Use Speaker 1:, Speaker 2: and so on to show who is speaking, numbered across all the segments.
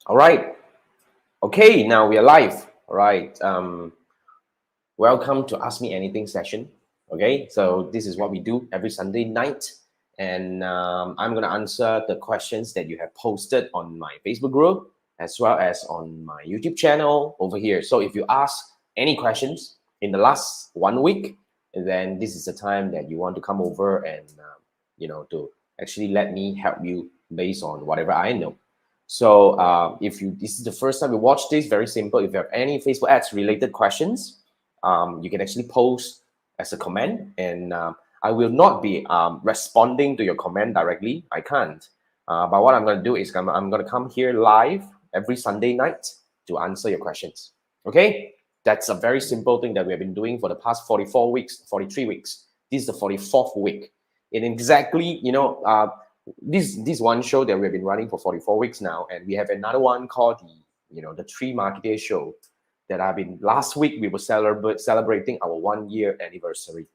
Speaker 1: All right. Okay, now we are live. All right. Welcome to Ask Me Anything session. Okay, so this is what we do every Sunday night. And I'm going to answer the questions that you have posted on my Facebook group as well as on my YouTube channel over here. So if you ask any questions in the last 1 week, then this is the time that you want to come over and, to actually let me help you based on whatever I know. So if this is the first time you watch this, very simple. If you have any Facebook ads related questions, you can actually post as a comment, and I will not be responding to your comment directly. I can't. But what I'm going to do is I'm going to come here live every Sunday night to answer your questions. Okay? That's a very simple thing that we have been doing for the past 44 weeks, 43 weeks. This is the 44th week. And exactly, this one show that we've been running for 44 weeks now, and we have another one called the Three Marketer Show that I've been. Last week we were celebrating our 1 year anniversary.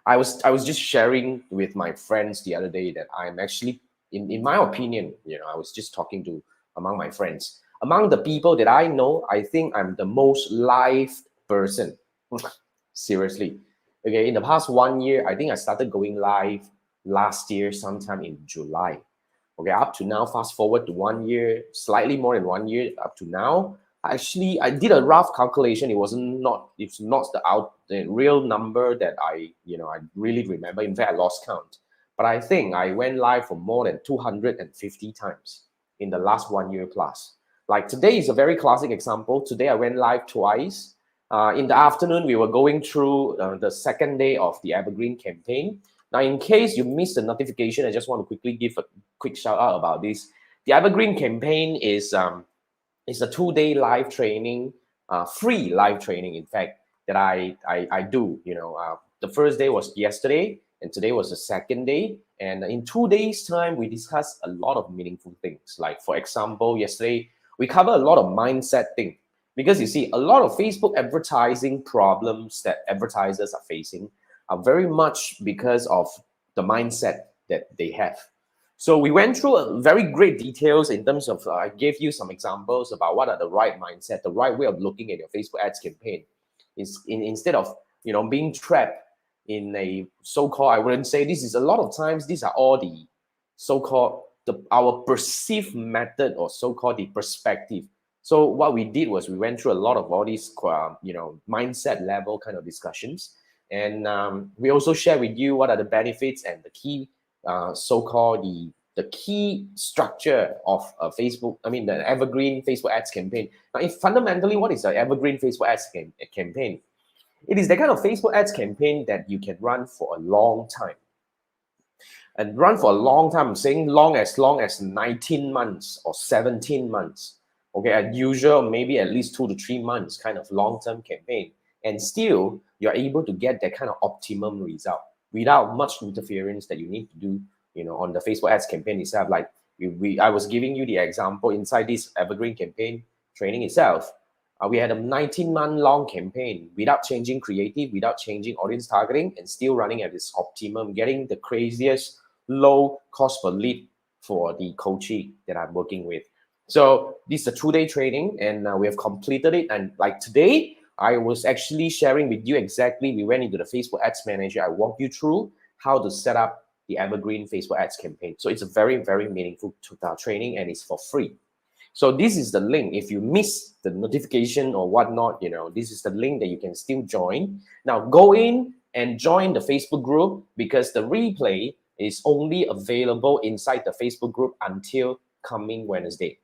Speaker 1: I was just sharing with my friends the other day that I'm actually, in my opinion, I was just talking to among my friends, among the people that I know, I think I'm the most live person. Seriously. Okay, in the past 1 year, I think I started going live last year, sometime in July. Okay, up to now, fast forward to 1 year, slightly more than 1 year up to now. Actually, I did a rough calculation. It's not the real number that I really remember. In fact, I lost count. But I think I went live for more than 250 times in the last 1 year plus. Like today is a very classic example. Today I went live twice. In the afternoon, we were going through the second day of the Evergreen campaign. Now, in case you missed the notification, I just want to quickly give a quick shout out about this. The Evergreen campaign is a 2-day live training, free live training, in fact, that I do. The first day was yesterday, and today was the second day. And in 2 days' time, we discussed a lot of meaningful things. Like, for example, yesterday, we covered a lot of mindset thing. Because you see, a lot of Facebook advertising problems that advertisers are facing are very much because of the mindset that they have. So we went through a very great details in terms of, I gave you some examples about what are the right mindset, the right way of looking at your Facebook ads campaign. Instead of being trapped in a so-called, I wouldn't say this is a lot of times, these are all the so-called our perceived method or so-called the perspective. So what we did was we went through a lot of all these mindset level kind of discussions, and we also share with you what are the benefits and the key so-called the key structure of Facebook. I mean, the evergreen Facebook ads campaign. Now, if fundamentally, what is an evergreen Facebook ads campaign? It is the kind of Facebook ads campaign that you can run for a long time. And run for a long time, I'm saying long as 19 months or 17 months. Okay, as usual, maybe at least 2 to 3 months kind of long-term campaign. And still, you're able to get that kind of optimum result without much interference that you need to do, on the Facebook ads campaign itself. Like I was giving you the example inside this evergreen campaign training itself. We had a 19-month long campaign without changing creative, without changing audience targeting, and still running at its optimum, getting the craziest low cost per lead for the coachee that I'm working with. So this is a 2-day training, and we have completed it. And like today, I was actually sharing with you exactly. We went into the Facebook Ads Manager. I walked you through how to set up the evergreen Facebook ads campaign. So it's a very, very meaningful training, and it's for free. So this is the link. If you miss the notification or whatnot, this is the link that you can still join. Now go in and join the Facebook group, because the replay is only available inside the Facebook group until coming Wednesday.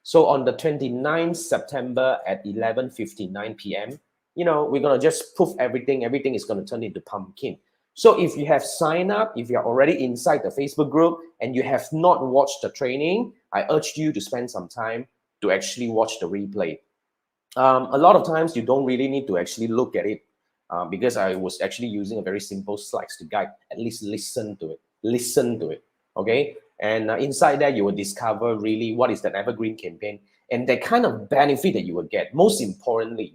Speaker 1: So on the 29th September at 11:59 p.m., we're going to just poof everything. Everything is going to turn into pumpkin. So if you have signed up, if you're already inside the Facebook group and you have not watched the training, I urge you to spend some time to actually watch the replay. A lot of times you don't really need to actually look at it, because I was actually using a very simple slides to guide. At least listen to it, okay? And inside that, you will discover really what is that evergreen campaign and the kind of benefit that you will get. Most importantly,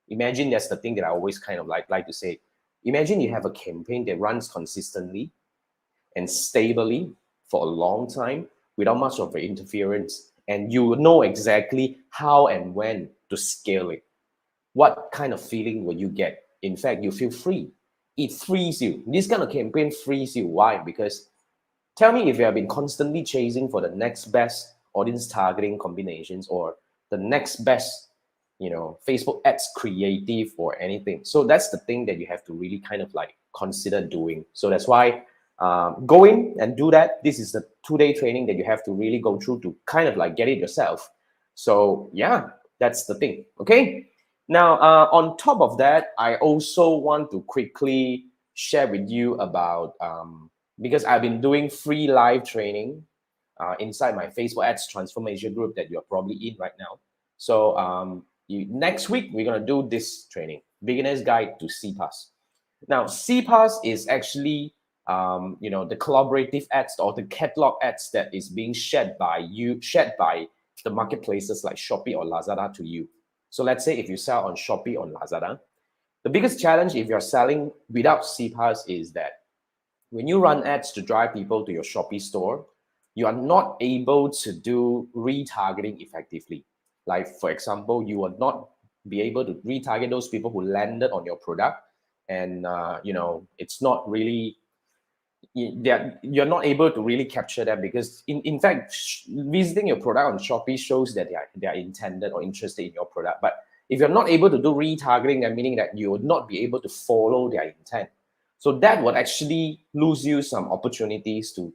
Speaker 1: imagine that's the thing that I always kind of like to say. Imagine you have a campaign that runs consistently and stably for a long time without much of an interference. and you know exactly how and when to scale it. What kind of feeling will you get? In fact, you feel free. It frees you. This kind of campaign frees you. Why? Because tell me if you have been constantly chasing for the next best audience targeting combinations or the next best, Facebook ads creative or anything. So that's the thing that you have to really kind of like consider doing. So that's why go in and do that. This is the 2-day training that you have to really go through to kind of like get it yourself. So yeah, that's the thing. Okay. Now, on top of that, I also want to quickly share with you about because I've been doing free live training inside my Facebook ads transformation group that you're probably in right now. So next week, we're going to do this training, Beginner's Guide to CPass. Now, CPass is actually, the collaborative ads or the catalog ads that is being shared by the marketplaces like Shopee or Lazada to you. So let's say if you sell on Shopee or Lazada, the biggest challenge if you're selling without CPass is that when you run ads to drive people to your Shopee store, you are not able to do retargeting effectively. Like, for example, you will not be able to retarget those people who landed on your product. And, it's not really, you're not able to really capture them because, in fact, visiting your product on Shopee shows that they are intended or interested in your product. But if you're not able to do retargeting, then meaning that you will not be able to follow their intent. So that would actually lose you some opportunities to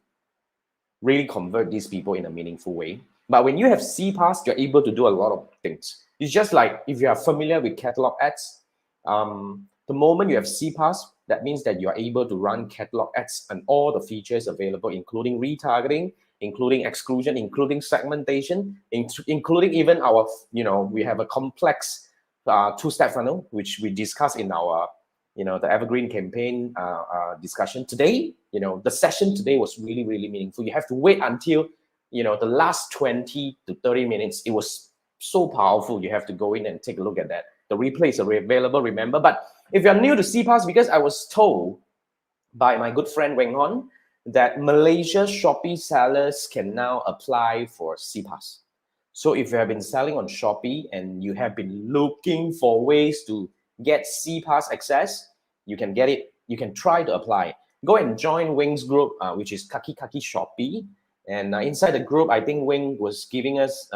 Speaker 1: really convert these people in a meaningful way. But when you have CPass, you're able to do a lot of things. It's just like if you are familiar with catalog ads, the moment you have CPass, that means that you are able to run catalog ads and all the features available, including retargeting, including exclusion, including segmentation, including even our, we have a complex 2-step funnel, which we discussed in our the evergreen campaign discussion today. The session today was really, really meaningful. You have to wait until, the last 20 to 30 minutes. It was so powerful. You have to go in and take a look at that. The replays are available, remember. But if you're new to CPass, because I was told by my good friend Weng Hon that Malaysia Shopee sellers can now apply for CPass. So if you have been selling on Shopee and you have been looking for ways to get CPass access, you can get it. You can try to apply. Go and join Wing's group, which is Kaki Shopee. And inside the group, I think Wing was giving us,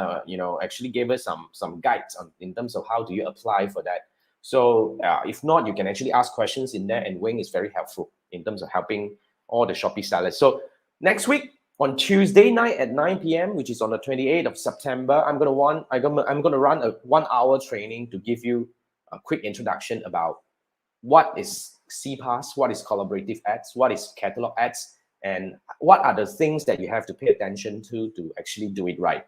Speaker 1: actually gave us some guides in terms of how do you apply for that. So if not, you can actually ask questions in there, and Wing is very helpful in terms of helping all the Shopee sellers. So next week on Tuesday night at 9 p.m., which is on the 28th of September, I'm gonna run a 1-hour training to give you a quick introduction about what is CPass, what is collaborative ads, what is catalog ads, and what are the things that you have to pay attention to actually do it right.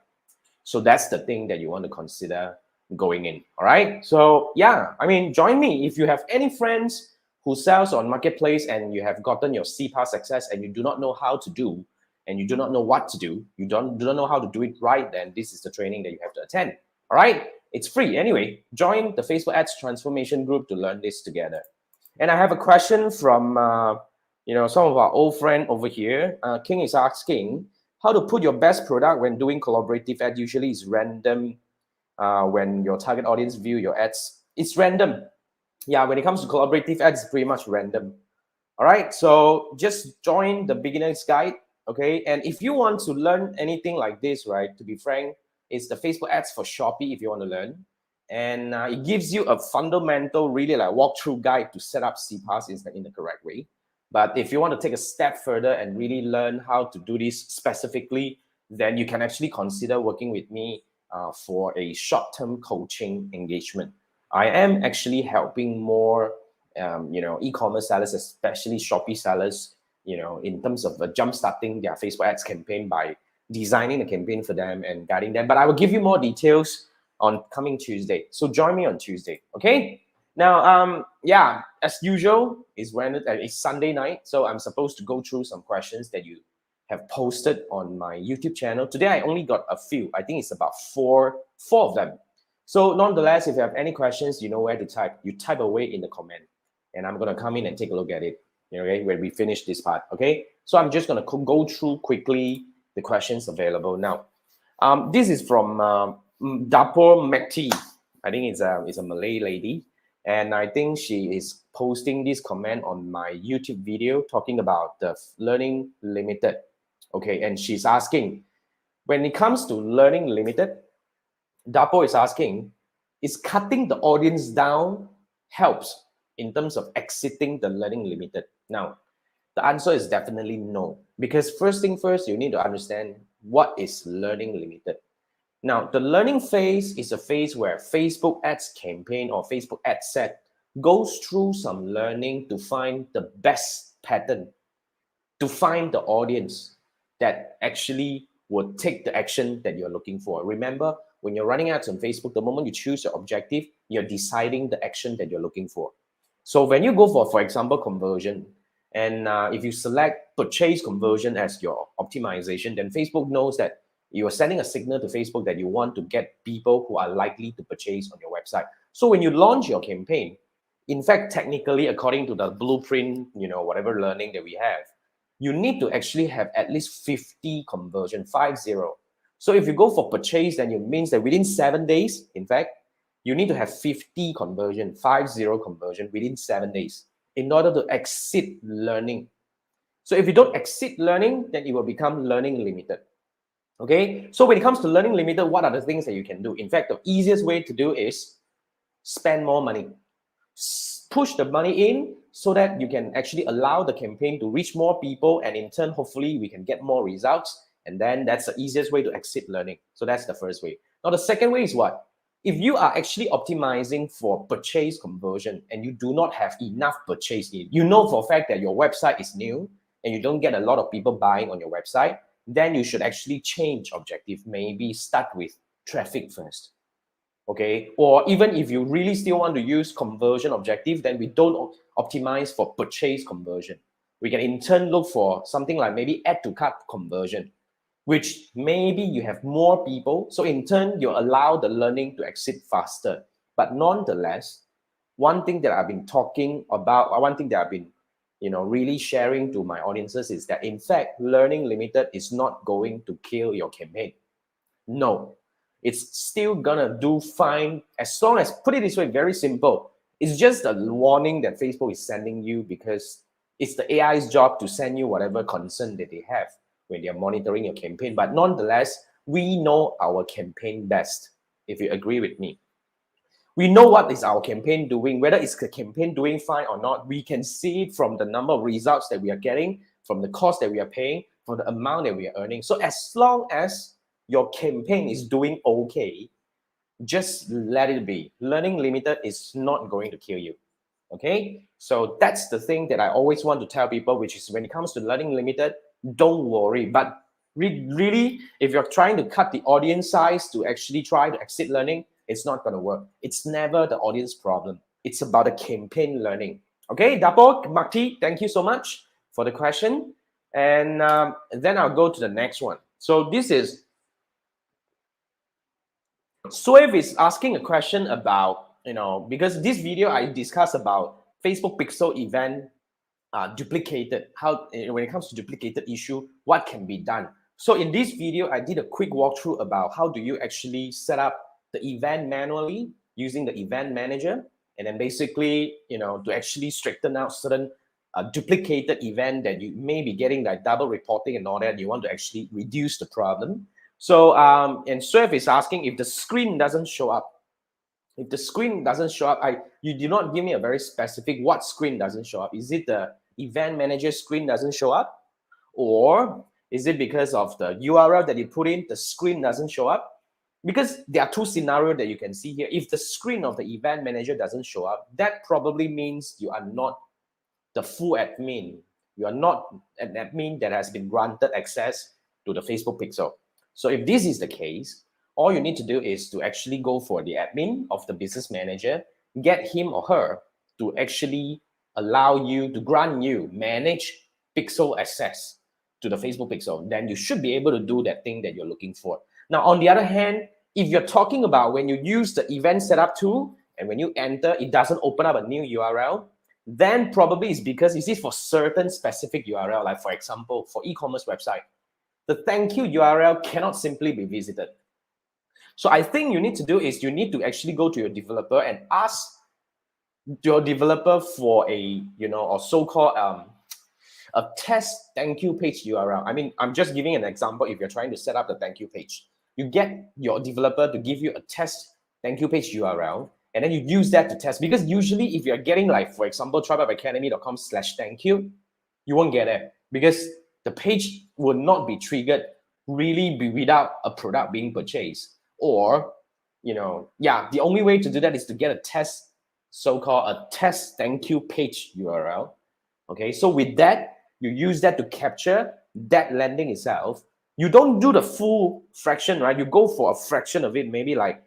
Speaker 1: So that's the thing that you want to consider going in. All right. So yeah, join me if you have any friends who sells on marketplace and you have gotten your CPass success and you do not know how to do, and you do not know what to do, you do not know how to do it right, then this is the training that you have to attend. All right. It's free. Anyway, join the Facebook Ads Transformation Group to learn this together. And I have a question from, some of our old friend over here. King is asking how to put your best product when doing collaborative ad. Usually it's random when your target audience view your ads. It's random. Yeah, when it comes to collaborative ads, it's pretty much random. All right, so just join the beginner's guide, okay? And if you want to learn anything like this, right, to be frank, it's the Facebook ads for Shopee if you want to learn. And it gives you a fundamental, really like walkthrough guide to set up CPass in the correct way. But if you want to take a step further and really learn how to do this specifically, then you can actually consider working with me for a short-term coaching engagement. I am actually helping more, e-commerce sellers, especially Shopee sellers, in terms of jump-starting their Facebook ads campaign by designing a campaign for them and guiding them. But I will give you more details on coming Tuesday. So join me on Tuesday, okay? Now, as usual, it's Sunday night, so I'm supposed to go through some questions that you have posted on my YouTube channel. Today, I only got a few. I think it's about four of them. So nonetheless, if you have any questions, you know where to type. You type away in the comment, and I'm gonna come in and take a look at it, okay, when we finish this part, okay? So I'm just gonna go through quickly the questions available now. This is from Dapur Mekti. I think it's a Malay lady, and I think she is posting this comment on my YouTube video talking about the learning limited. Okay, and she's asking, when it comes to learning limited, Dapur is asking, is cutting the audience down helps in terms of exiting the learning limited? Now, the answer is definitely no, because first thing first, you need to understand what is learning limited. Now, the learning phase is a phase where Facebook ads campaign or Facebook ad set goes through some learning to find the best pattern, to find the audience that actually will take the action that you're looking for. Remember, when you're running ads on Facebook, the moment you choose your objective, you're deciding the action that you're looking for. So when you go for example, conversion, and if you select purchase conversion as your optimization, then Facebook knows that you are sending a signal to Facebook that you want to get people who are likely to purchase on your website. So when you launch your campaign, in fact, technically, according to the blueprint, whatever learning that we have, you need to actually have at least 50 conversion, 50. So if you go for purchase, then it means that within 7 days, in fact, you need to have 50 conversion, 50 conversion within 7 days in order to exit learning. So if you don't exit learning, then it will become learning limited. Okay, so when it comes to learning limited, what are the things that you can do? In fact, the easiest way to do is spend more money. Push the money in so that you can actually allow the campaign to reach more people, and in turn, hopefully, we can get more results. And then that's the easiest way to exit learning. So that's the first way. Now, the second way is what? If you are actually optimizing for purchase conversion and you do not have enough purchase in, you know for a fact that your website is new and you don't get a lot of people buying on your website, then you should actually change objective. Maybe start with traffic first. Okay, or even if you really still want to use conversion objective, then we don't optimize for purchase conversion. We can in turn look for something like maybe add to cart conversion, which maybe you have more people. So in turn, you allow the learning to exit faster. But nonetheless, one thing that I've been talking about, one thing that I've been really sharing to my audiences is that in fact, learning limited is not going to kill your campaign. No, it's still gonna do fine as long as, put it this way, very simple. It's just a warning that Facebook is sending you because it's the AI's job to send you whatever concern that they have when they're monitoring your campaign. But nonetheless, we know our campaign best, if you agree with me. We know what is our campaign doing, whether it's the campaign doing fine or not. We can see it from the number of results that we are getting, from the cost that we are paying, from the amount that we are earning. So as long as your campaign is doing okay, just let it be. Learning limited is not going to kill you. Okay, so that's the thing that I always want to tell people, which is when it comes to learning limited, don't worry. But really, if you're trying to cut the audience size to actually try to exit learning, it's not going to work. It's never the audience problem. It's about the campaign learning. Okay, Dapo, Makti, thank you so much for the question. And then I'll go to the next one. So this is Swav is asking a question about, because this video I discussed about Facebook Pixel event duplicated, how when it comes to duplicated issue, what can be done. So in this video, I did a quick walkthrough about how do you actually set up the event manually using the event manager, and then basically, to actually straighten out certain duplicated event that you may be getting, like double reporting and all that. You want to actually reduce the problem. So, and Swift is asking if the screen doesn't show up. If the screen doesn't show up, you do not give me a very specific what screen doesn't show up. Is it the event manager screen doesn't show up? Or is it because of the URL that you put in, the screen doesn't show up? Because there are two scenarios that you can see here. If the screen of the event manager doesn't show up, that probably means you are not the full admin. You are not an admin that has been granted access to the Facebook Pixel. So if this is the case, all you need to do is to actually go for the admin of the business manager, get him or her to actually allow you, to grant you, manage Pixel access to the Facebook Pixel. Then you should be able to do that thing that you're looking for. Now, on the other hand, if you're talking about when you use the event setup tool and when you enter, it doesn't open up a new URL, then probably it's because it's for certain specific URL, like for example, for e-commerce website. the thank you URL cannot simply be visited. So I think you need to do is you need to actually go to your developer and ask your developer for a, or so-called a test thank you page URL. I mean, I'm just giving an example. If you're trying to set up the thank you page, you get your developer to give you a test thank you page URL, and then you use that to test. Because usually if you're getting, like, for example, tribeupacademy.com/thank you, you won't get it because the page will not be triggered really without a product being purchased. Or, the only way to do that is to get a test, so-called a test thank you page URL. Okay, so with that, you use that to capture that landing itself. You don't do the full fraction, right? You go for a fraction of it, maybe like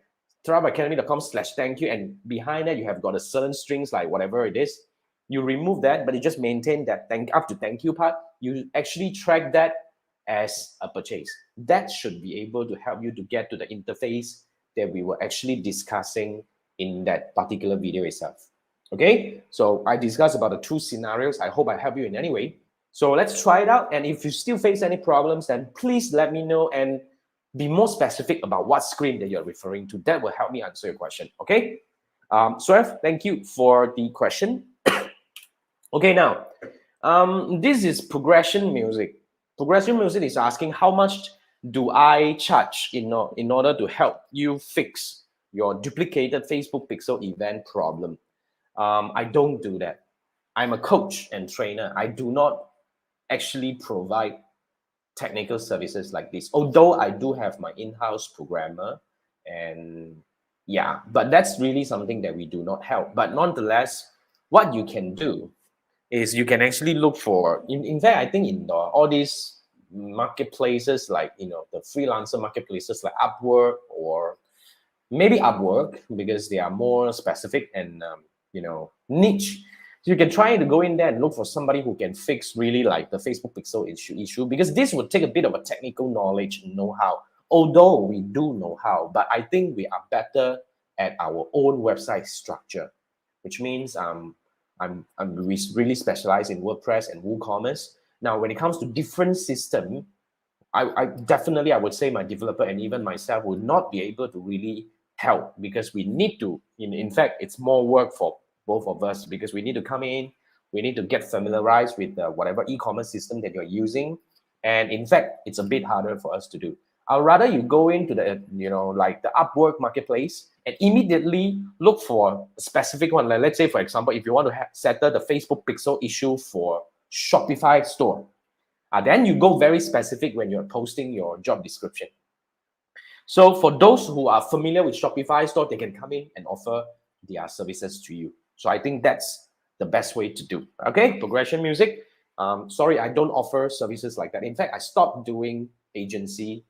Speaker 1: tribeacademy.com/thank you, and behind that you have got a certain strings, like whatever it is. You remove that, but you just maintain that up to thank you part. You actually track that as a purchase. That should be able to help you to get to the interface that we were actually discussing in that particular video itself. Okay, so I discussed about the two scenarios. I hope I help you in any way. So let's try it out. And if you still face any problems, then please let me know and be more specific about what screen that you're referring to. That will help me answer your question. Okay, Swerve, thank you for the question. Okay, now, this is Progression Music. Progression Music is asking, how much do I charge in order to help you fix your duplicated Facebook pixel event problem? I don't do that. I'm a coach and trainer. I do not actually provide technical services like this, although I do have my in-house programmer, and yeah, but that's really something that we do not help. But nonetheless, what you can do is you can actually look for, in fact, I think in all these marketplaces, like, the freelancer marketplaces like Upwork, or maybe Upwork, because they are more specific and niche. So you can try to go in there and look for somebody who can fix really like the Facebook pixel issue, because this would take a bit of a technical knowledge and know-how. Although we do know how, but I think we are better at our own website structure, which means I'm really specialized in WordPress and WooCommerce. Now, when it comes to different system, I definitely, I would say my developer and even myself will not be able to really help, because we need to, in fact, it's more work for both of us, because we need to come in, we need to get familiarized with whatever e-commerce system that you're using. And in fact, it's a bit harder for us to do. I'd rather you go into the, like the Upwork marketplace and immediately look for a specific one. Like, let's say, for example, if you want to settle the Facebook pixel issue for Shopify store, then you go very specific when you're posting your job description. So for those who are familiar with Shopify store, they can come in and offer their services to you. So I think that's the best way to do. Okay, Progression Music. Sorry, I don't offer services like that. In fact, I stopped doing agency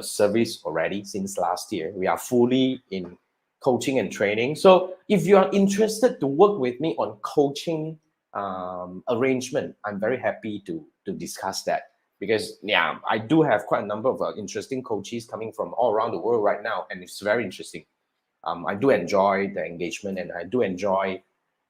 Speaker 1: service already since last year. We are fully in coaching and training. So if you are interested to work with me on coaching arrangement, I'm very happy to discuss that, because I do have quite a number of interesting coaches coming from all around the world right now, and it's very interesting. I do enjoy the engagement, and I do enjoy,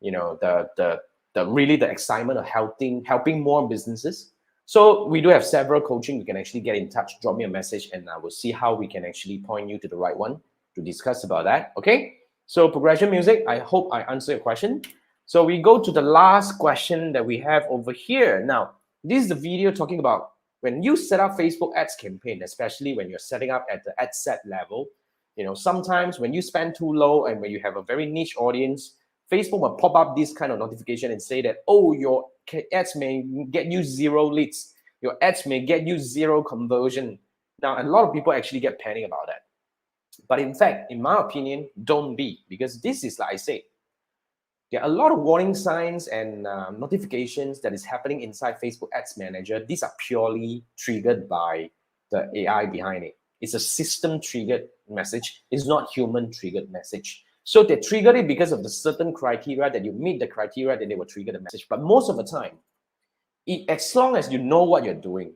Speaker 1: the really the excitement of helping more businesses. So we do have several coaching. You can actually get in touch, drop me a message, and I will see how we can actually point you to the right one to discuss about that. Okay. So Progression Music, I hope I answered your question. So we go to the last question that we have over here. Now, this is the video talking about when you set up Facebook ads campaign, especially when you're setting up at the ad set level. Sometimes when you spend too low and when you have a very niche audience, Facebook will pop up this kind of notification and say that, oh, your ads may get you 0 leads. Your ads may get you 0 conversion. Now, a lot of people actually get panicked about that. But in fact, in my opinion, don't be, because this is, like I say, there are a lot of warning signs and notifications that is happening inside Facebook Ads Manager. These are purely triggered by the AI behind it. It's a system-triggered message. It's not human-triggered message. So they triggered it because of the certain criteria that you meet the criteria that they will trigger the message. But most of the time, as long as you know what you're doing,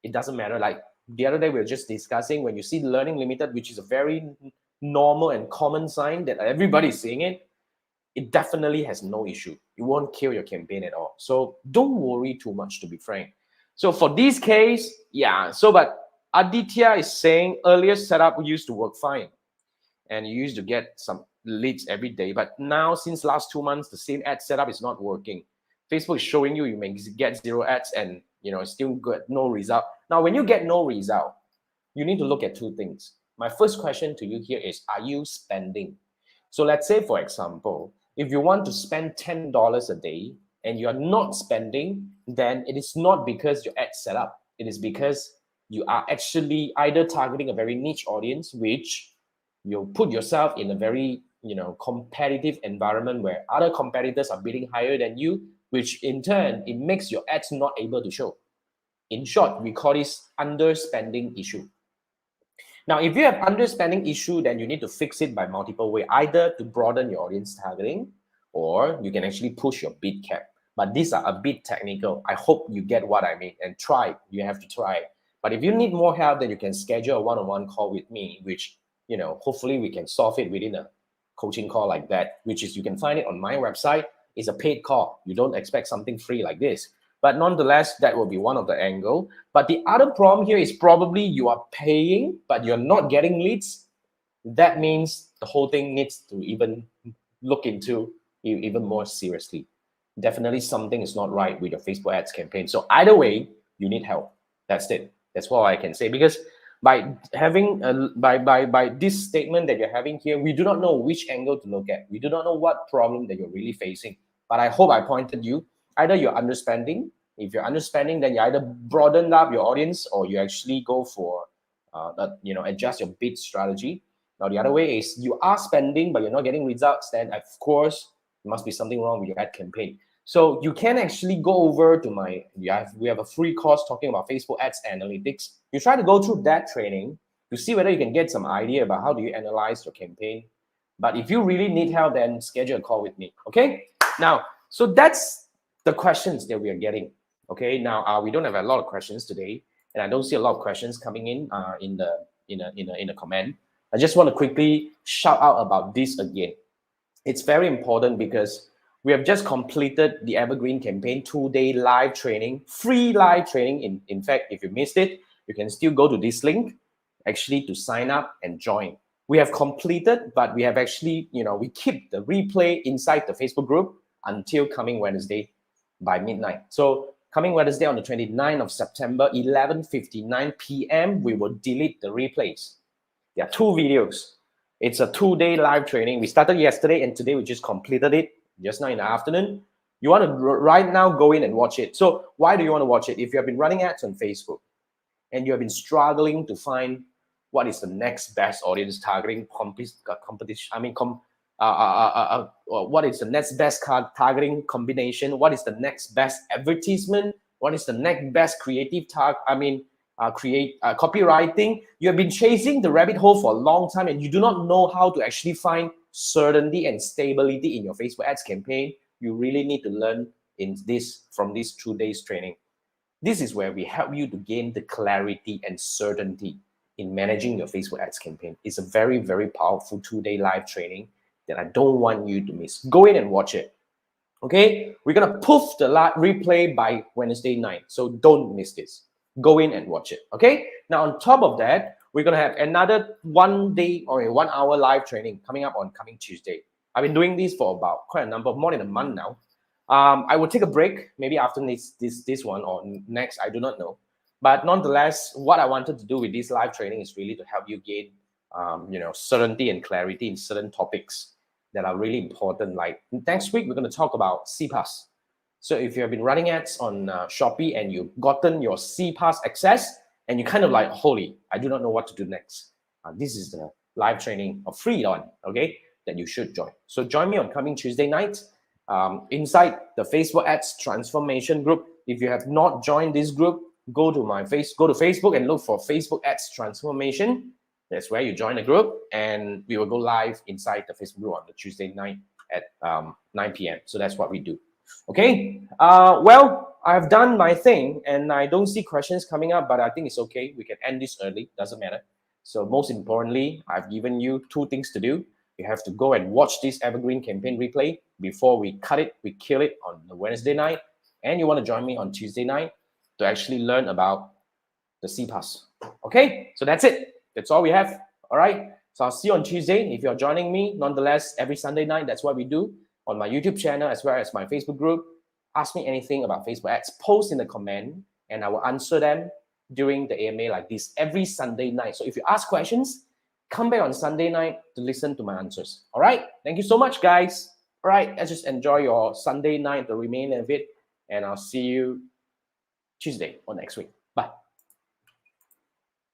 Speaker 1: it doesn't matter. Like the other day, we were just discussing, when you see Learning Limited, which is a very normal and common sign that everybody's seeing it, it definitely has no issue. It won't kill your campaign at all. So don't worry too much, to be frank. So for this case, yeah. So but Aditya is saying earlier setup used to work fine, and you used to get some leads every day. But now, since last 2 months, the same ad setup is not working. Facebook is showing you may get 0 ads, and still get no result. Now, when you get no result, you need to look at 2 things. My first question to you here is, are you spending? So let's say, for example, if you want to spend $10 a day and you're not spending, then it is not because your ad set up. It is because you are actually either targeting a very niche audience, which you put yourself in a very competitive environment where other competitors are bidding higher than you, which in turn it makes your ads not able to show. In short, we call this underspending issue. Now, if you have underspending issue, then you need to fix it by multiple ways, either to broaden your audience targeting, or you can actually push your bid cap. But these are a bit technical. I hope you get what I mean, and try. You have to try. But if you need more help, then you can schedule a one-on-one call with me, which hopefully we can solve it within a coaching call like that, which is you can find it on my website. It's a paid call. You don't expect something free like this. But nonetheless, that will be one of the angle. But the other problem here is probably you are paying, but you're not getting leads. That means the whole thing needs to even look into even more seriously. Definitely something is not right with your Facebook ads campaign. So either way, you need help. That's it. That's all I can say. Because by having by this statement that you're having here, we do not know which angle to look at. We do not know what problem that you're really facing. But I hope I pointed you. Either you're underspending. If you're underspending, then you either broaden up your audience or you actually go for adjust your bid strategy. Now the other way is you are spending but you're not getting results. Then of course there must be something wrong with your ad campaign. So you can actually go over to we have a free course talking about Facebook ads analytics. You try to go through that training to see whether you can get some idea about how do you analyze your campaign. But if you really need help, then schedule a call with me. Okay. Now, so that's the questions that we are getting. Okay. Now we don't have a lot of questions today, and I don't see a lot of questions coming in the comment. I just want to quickly shout out about this again. It's very important because we have just completed the Evergreen campaign 2-day live training, free live training. In fact, if you missed it, you can still go to this link actually to sign up and join. We have completed, but we have actually, we keep the replay inside the Facebook group until coming Wednesday by midnight. So coming Wednesday on the 29th of September, 11:59 p.m., we will delete the replays. There are 2 videos. It's a 2-day live training. We started yesterday and today we just completed it just now in the afternoon. You want to right now go in and watch it. So why do you want to watch it? If you have been running ads on Facebook and you have been struggling to find what is the next best audience targeting competition, what is the next best targeting combination? What is the next best advertisement? What is the next best creative copywriting? You have been chasing the rabbit hole for a long time and you do not know how to actually find certainty and stability in your Facebook ads campaign. You really need to learn from this 2 days training. This is where we help you to gain the clarity and certainty in managing your Facebook ads campaign. It's a very, very powerful 2-day live training that I don't want you to miss. Go in and watch it. Okay, we're gonna poof the replay by Wednesday night, so don't miss this. Go in and watch it. Okay, now on top of that, we're gonna have another 1 day or a 1 hour live training coming up on coming Tuesday. I've been doing this for about quite a number, more than a month now. I will take a break, maybe after this one or next, I do not know. But nonetheless, what I wanted to do with this live training is really to help you gain, certainty and clarity in certain topics that are really important. Like next week, we're going to talk about CPass. So if you have been running ads on Shopee and you've gotten your CPass access and you kind of like, holy, I do not know what to do next. This is the live training, a free one, okay, that you should join. So join me on coming Tuesday night inside the Facebook ads transformation group. If you have not joined this group, go to Facebook and look for Facebook ads transformation. That's where you join the group, and we will go live inside the Facebook group on the Tuesday night at 9 p.m. So that's what we do. Okay. Well, I've done my thing, and I don't see questions coming up, but I think it's okay. We can end this early. Doesn't matter. So most importantly, I've given you 2 things to do. You have to go and watch this Evergreen campaign replay before we cut it, we kill it on the Wednesday night. And you want to join me on Tuesday night to actually learn about the CPass. Okay, so that's it. That's all we have. All right. So I'll see you on Tuesday if you're joining me. Nonetheless, every Sunday night, that's what we do on my YouTube channel as well as my Facebook group. Ask me anything about Facebook ads. Post in the comment and I will answer them during the AMA like this every Sunday night. So if you ask questions, come back on Sunday night to listen to my answers. All right. Thank you so much, guys. All right. Let's just enjoy your Sunday night, the remainder of it. And I'll see you Tuesday or next week.